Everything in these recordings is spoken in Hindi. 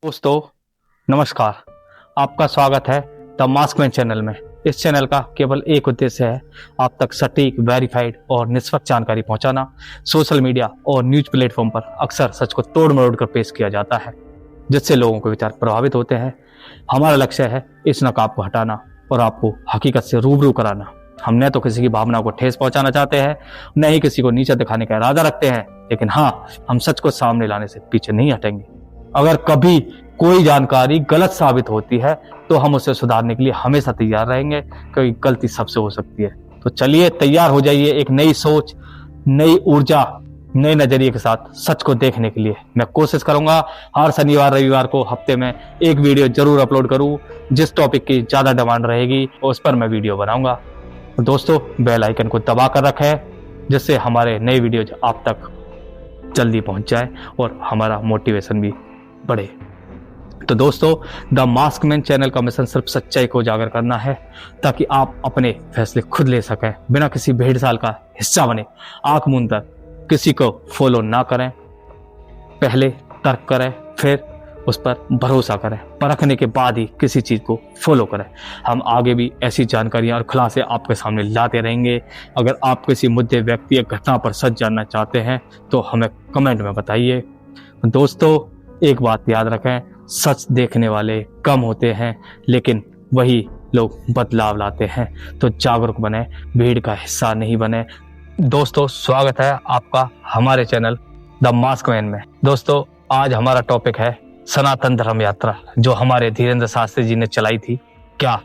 दोस्तों नमस्कार। आपका स्वागत है द मास्कमैन चैनल में। इस चैनल का केवल एक उद्देश्य है आप तक सटीक, वेरीफाइड और निष्पक्ष जानकारी पहुंचाना। सोशल मीडिया और न्यूज प्लेटफॉर्म पर अक्सर सच को तोड़ मरोड़ कर पेश किया जाता है, जिससे लोगों के विचार प्रभावित होते हैं। हमारा लक्ष्य है इस नकाब को हटाना और आपको हकीकत से रूबरू कराना। हम न तो किसी की भावना को ठेस पहुंचाना चाहते हैं, न ही किसी को नीचा दिखाने का इरादा रखते हैं, लेकिन हाँ, हम सच को सामने लाने से पीछे नहीं हटेंगे। अगर कभी कोई जानकारी गलत साबित होती है तो हम उसे सुधारने के लिए हमेशा तैयार रहेंगे, क्योंकि गलती सबसे हो सकती है। तो चलिए तैयार हो जाइए एक नई सोच, नई ऊर्जा, नए नजरिए के साथ सच को देखने के लिए। मैं कोशिश करूंगा हर शनिवार रविवार को हफ्ते में एक वीडियो जरूर अपलोड करूं। जिस टॉपिक की ज्यादा डिमांड रहेगी उस पर मैं वीडियो बनाऊंगा। दोस्तों बेल आइकन को दबा कर रखें, जिससे हमारे नए वीडियोज आप तक जल्दी पहुंच जाए और हमारा मोटिवेशन भी बढ़े। तो दोस्तों, द मास्कमैन चैनल का मिशन सिर्फ सच्चाई को उजागर करना है, ताकि आप अपने फैसले खुद ले सकें, बिना किसी भेड़साल का हिस्सा बने। आंख मूंद कर किसी को फॉलो ना करें, पहले तर्क करें, फिर उस पर भरोसा करें, परखने के बाद ही किसी चीज को फॉलो करें। हम आगे भी ऐसी जानकारियां और खुलासे आपके सामने लाते रहेंगे। अगर आप किसी मुद्दे, व्यक्ति या घटना पर सच जानना चाहते हैं तो हमें कमेंट में बताइए। दोस्तों एक बात याद रखें, सच देखने वाले कम होते हैं, लेकिन वही लोग बदलाव लाते हैं। तो जागरूक बने, भीड़ का हिस्सा नहीं बने। दोस्तों स्वागत है आपका हमारे चैनल द मास्कमैन में। दोस्तों आज हमारा टॉपिक है सनातन धर्म यात्रा, जो हमारे धीरेन्द्र शास्त्री जी ने चलाई थी। क्या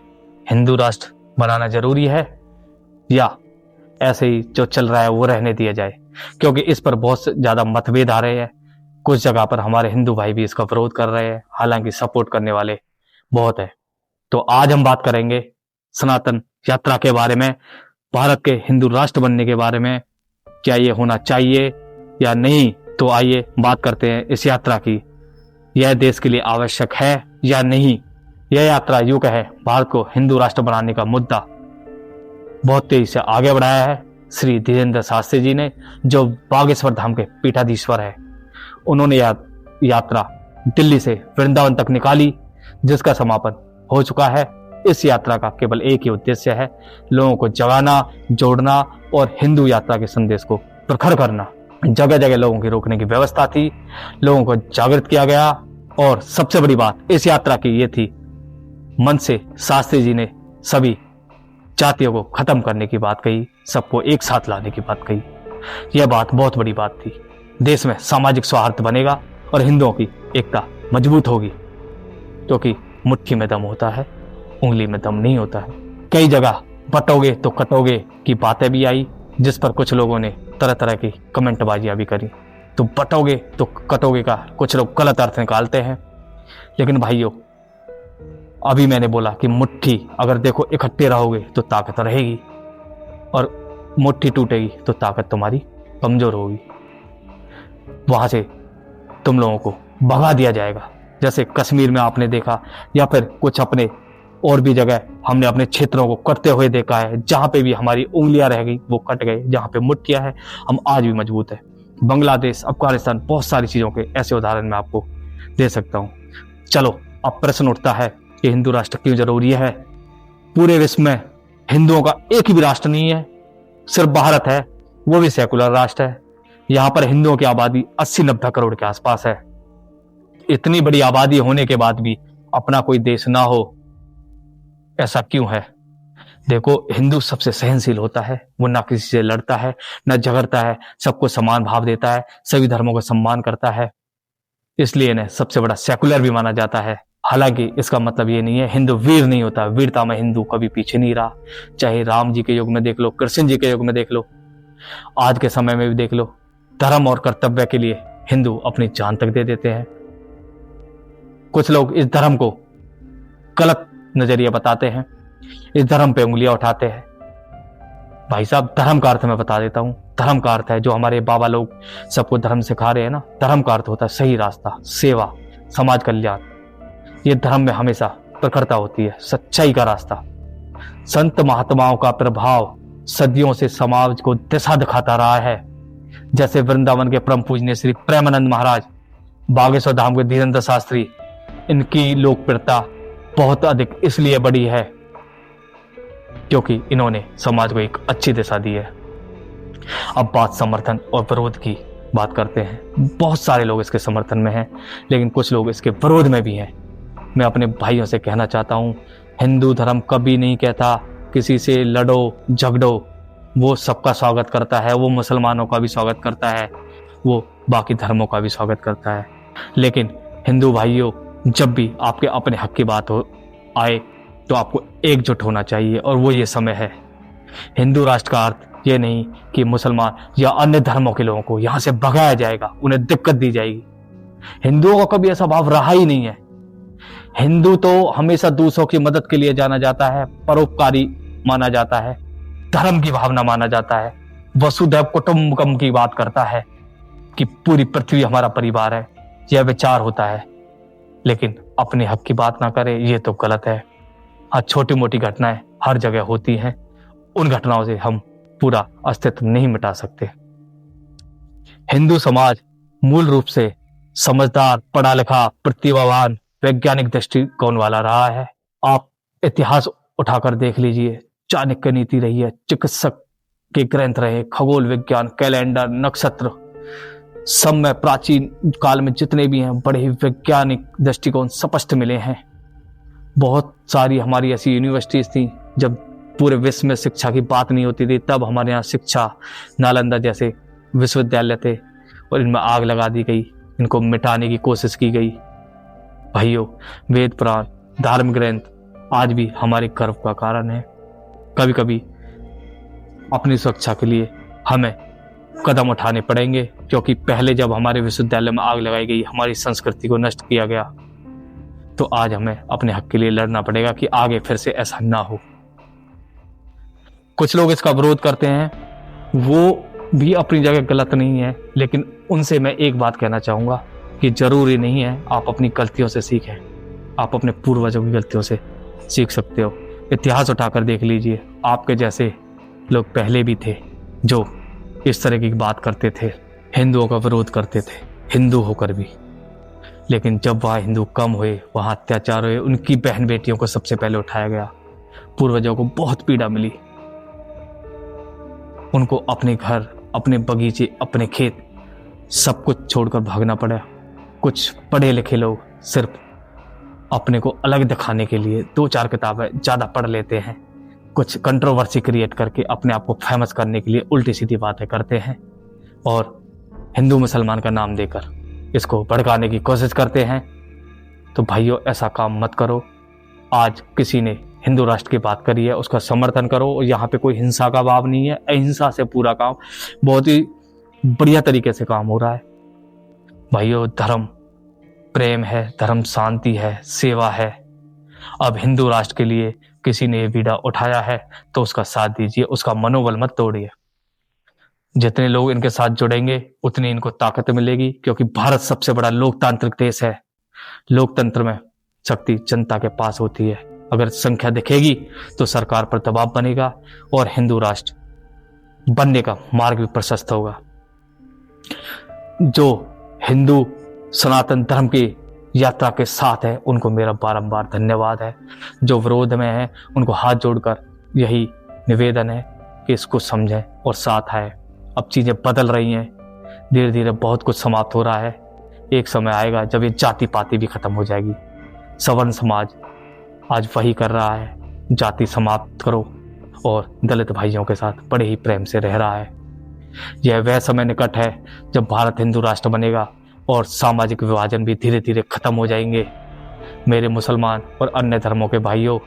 हिंदू राष्ट्र बनाना जरूरी है या ऐसे ही जो चल रहा है वो रहने दिया जाए? क्योंकि इस पर बहुत ज्यादा मतभेद आ रहे हैं। कुछ जगह पर हमारे हिंदू भाई भी इसका विरोध कर रहे हैं, हालांकि सपोर्ट करने वाले बहुत है। तो आज हम बात करेंगे सनातन यात्रा के बारे में, भारत के हिंदू राष्ट्र बनने के बारे में। क्या ये होना चाहिए या नहीं? तो आइए बात करते हैं इस यात्रा की। यह देश के लिए आवश्यक है या नहीं? यह यात्रा युग है भारत को हिंदू राष्ट्र बनाने का मुद्दा बहुत तेजी से आगे बढ़ाया है श्री धीरेन्द्र शास्त्री जी ने, जो बागेश्वर धाम के पीठाधीश्वर है। उन्होंने यात्रा दिल्ली से वृंदावन तक निकाली, जिसका समापन हो चुका है। इस यात्रा का केवल एक ही उद्देश्य है, लोगों को जगाना, जोड़ना और हिंदू यात्रा के संदेश को प्रखर करना। जगह जगह लोगों की रोकने की व्यवस्था थी, लोगों को जागृत किया गया। और सबसे बड़ी बात इस यात्रा की ये थी, मन से शास्त्री जी ने सभी जातियों को खत्म करने की बात कही, सबको एक साथ लाने की बात कही। यह बात बहुत बड़ी बात थी। देश में सामाजिक सौहार्द बनेगा और हिंदुओं की एकता मजबूत होगी, क्योंकि मुट्ठी में दम होता है, उंगली में दम नहीं होता है। कई जगह बटोगे तो कटोगे की बातें भी आई, जिस पर कुछ लोगों ने तरह तरह की कमेंटबाजियां भी करी। तो बटोगे तो कटोगे का कुछ लोग गलत अर्थ निकालते हैं, लेकिन भाइयों अभी मैंने बोला कि मुट्ठी, अगर देखो इकट्ठे रहोगे तो ताकत रहेगी, और मुट्ठी टूटेगी तो ताकत तुम्हारी कमजोर होगी। वहां से तुम लोगों को भगा दिया जाएगा, जैसे कश्मीर में आपने देखा, या फिर कुछ अपने और भी जगह हमने अपने क्षेत्रों को कटते हुए देखा है। जहां पे भी हमारी उंगलियां रह गई वो कट गए, जहां पे मुट्ठियां है हम आज भी मजबूत है। बांग्लादेश, अफगानिस्तान, बहुत सारी चीजों के ऐसे उदाहरण मैं आपको दे सकता हूं। चलो अब प्रश्न उठता है कि हिंदू राष्ट्र क्यों जरूरी है? पूरे विश्व में हिंदुओं का एक भी राष्ट्र नहीं है, सिर्फ भारत है, वो भी सेकुलर राष्ट्र है। यहां पर हिंदुओं की आबादी 80-90 करोड़ के आसपास है। इतनी बड़ी आबादी होने के बाद भी अपना कोई देश ना हो, ऐसा क्यों है? देखो, हिंदू सबसे सहनशील होता है, वो ना किसी से लड़ता है, ना झगड़ता है, सबको समान भाव देता है, सभी धर्मों का सम्मान करता है, इसलिए इन्हें सबसे बड़ा सेकुलर भी माना जाता है। हालांकि इसका मतलब ये नहीं है हिंदू वीर नहीं होता। वीरता में हिंदू कभी पीछे नहीं रहा, चाहे राम जी के युग में देख लो, कृष्ण जी के युग में देख लो, आज के समय में भी देख लो। धर्म और कर्तव्य के लिए हिंदू अपनी जान तक दे देते हैं। कुछ लोग इस धर्म को गलत नजरिया बताते हैं, इस धर्म पे उंगलियां उठाते हैं। भाई साहब, धर्म का अर्थ मैं बता देता हूं। धर्म का अर्थ है जो हमारे बाबा लोग सबको धर्म सिखा रहे हैं ना, धर्म का अर्थ होता है सही रास्ता, सेवा, समाज कल्याण। ये धर्म में हमेशा प्रखरता होती है, सच्चाई का रास्ता। संत महात्माओं का प्रभाव सदियों से समाज को दिशा दिखाता रहा है। जैसे वृंदावन के परम पूजनीय श्री प्रेमानंद महाराज, बागेश्वर धाम के धीरेन्द्र शास्त्री, इनकी लोकप्रियता बहुत अधिक इसलिए बढ़ी है क्योंकि इन्होंने समाज को एक अच्छी दिशा दी है। अब बात समर्थन और विरोध की बात करते हैं। बहुत सारे लोग इसके समर्थन में हैं, लेकिन कुछ लोग इसके विरोध में भी हैं। मैं अपने भाइयों से कहना चाहता हूँ, हिंदू धर्म कभी नहीं कहता किसी से लड़ो झगड़ो। वो सबका स्वागत करता है, वो मुसलमानों का भी स्वागत करता है, वो बाकी धर्मों का भी स्वागत करता है। लेकिन हिंदू भाइयों, जब भी आपके अपने हक की बात आए तो आपको एकजुट होना चाहिए, और वो ये समय है। हिंदू राष्ट्र का अर्थ ये नहीं कि मुसलमान या अन्य धर्मों के लोगों को यहाँ से भगाया जाएगा, उन्हें दिक्कत दी जाएगी। हिंदुओं का कभी ऐसा भाव रहा ही नहीं है। हिंदू तो हमेशा दूसरों की मदद के लिए जाना जाता है, परोपकारी माना जाता है, धर्म की भावना माना जाता है, वसुधैव कुटुंबकम की बात करता है कि पूरी पृथ्वी हमारा परिवार है, यह विचार होता है। लेकिन अपने हक की बात ना करे, ये तो गलत है। आज छोटी मोटी घटनाएं हर जगह होती हैं, उन घटनाओं से हम पूरा अस्तित्व नहीं मिटा सकते। हिंदू समाज मूल रूप से समझदार, पढ़ा लिखा, प्रतिभावान, वैज्ञानिक दृष्टिकोण वाला रहा है। आप इतिहास उठाकर देख लीजिए, चाणक्य नीति रही है, चिकित्सक के ग्रंथ रहे, खगोल विज्ञान, कैलेंडर, नक्षत्र, सब में प्राचीन काल में जितने भी हैं बड़े ही वैज्ञानिक दृष्टिकोण स्पष्ट मिले हैं। बहुत सारी हमारी ऐसी यूनिवर्सिटीज थी, जब पूरे विश्व में शिक्षा की बात नहीं होती थी, तब हमारे यहाँ शिक्षा, नालंदा जैसे विश्वविद्यालय थे, और इनमें आग लगा दी गई, इनको मिटाने की कोशिश की गई। भाइयों, वेद पुराण, धार्मिक ग्रंथ आज भी हमारे गर्व का कारण है। कभी कभी अपनी सुरक्षा के लिए हमें कदम उठाने पड़ेंगे, क्योंकि पहले जब हमारे विश्वविद्यालय में आग लगाई गई, हमारी संस्कृति को नष्ट किया गया, तो आज हमें अपने हक के लिए लड़ना पड़ेगा कि आगे फिर से ऐसा ना हो। कुछ लोग इसका विरोध करते हैं, वो भी अपनी जगह गलत नहीं है, लेकिन उनसे मैं एक बात कहना चाहूंगा कि जरूरी नहीं है आप अपनी गलतियों से सीखें, आप अपने पूर्वजों की गलतियों से सीख सकते हो। इतिहास उठाकर देख लीजिए, आपके जैसे लोग पहले भी थे जो इस तरह की बात करते थे, हिंदुओं का विरोध करते थे, हिंदू होकर भी। लेकिन जब वहाँ हिंदू कम हुए, वहाँ अत्याचार हुए, उनकी बहन बेटियों को सबसे पहले उठाया गया, पूर्वजों को बहुत पीड़ा मिली, उनको अपने घर, अपने बगीचे, अपने खेत सब कुछ छोड़कर भागना पड़ा। कुछ पढ़े लिखे लोग सिर्फ अपने को अलग दिखाने के लिए 2-4 किताबें ज़्यादा पढ़ लेते हैं, कुछ कंट्रोवर्सी क्रिएट करके अपने आप को फेमस करने के लिए उल्टी सीधी बातें करते हैं, और हिंदू मुसलमान का नाम देकर इसको भड़काने की कोशिश करते हैं। तो भाइयों, ऐसा काम मत करो। आज किसी ने हिंदू राष्ट्र की बात करी है, उसका समर्थन करो। यहाँ पे कोई हिंसा का भाव नहीं है, अहिंसा से पूरा काम बहुत ही बढ़िया तरीके से काम हो रहा है। भाइयों, धर्म प्रेम है, धर्म शांति है, सेवा है। अब हिंदू राष्ट्र के लिए किसी ने बीड़ा उठाया है तो उसका साथ दीजिए, उसका मनोबल मत तोड़िए। जितने लोग इनके साथ जुड़ेंगे उतनी इनको ताकत मिलेगी, क्योंकि भारत सबसे बड़ा लोकतांत्रिक देश है। लोकतंत्र में शक्ति जनता के पास होती है। अगर संख्या दिखेगी तो सरकार पर दबाव बनेगा और हिंदू राष्ट्र बनने का मार्ग भी प्रशस्त होगा। जो हिंदू सनातन धर्म की यात्रा के साथ है उनको मेरा बारंबार धन्यवाद है। जो विरोध में है उनको हाथ जोड़कर यही निवेदन है कि इसको समझें और साथ आए। अब चीज़ें बदल रही हैं, धीरे धीरे बहुत कुछ समाप्त हो रहा है। एक समय आएगा जब ये जाति पाति भी खत्म हो जाएगी। सवर्ण समाज आज वही कर रहा है, जाति समाप्त करो, और दलित भाइयों के साथ बड़े ही प्रेम से रह रहा है। यह वह समय निकट है जब भारत हिंदू राष्ट्र बनेगा और सामाजिक विभाजन भी धीरे धीरे खत्म हो जाएंगे। मेरे मुसलमान और अन्य धर्मों के भाइयों,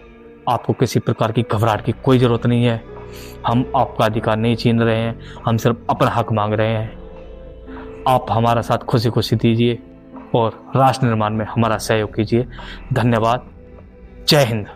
आपको किसी प्रकार की घबराहट की कोई ज़रूरत नहीं है। हम आपका अधिकार नहीं छीन रहे हैं, हम सिर्फ अपना हक मांग रहे हैं। आप हमारा साथ खुशी खुशी दीजिए और राष्ट्र निर्माण में हमारा सहयोग कीजिए। धन्यवाद। जय हिंद।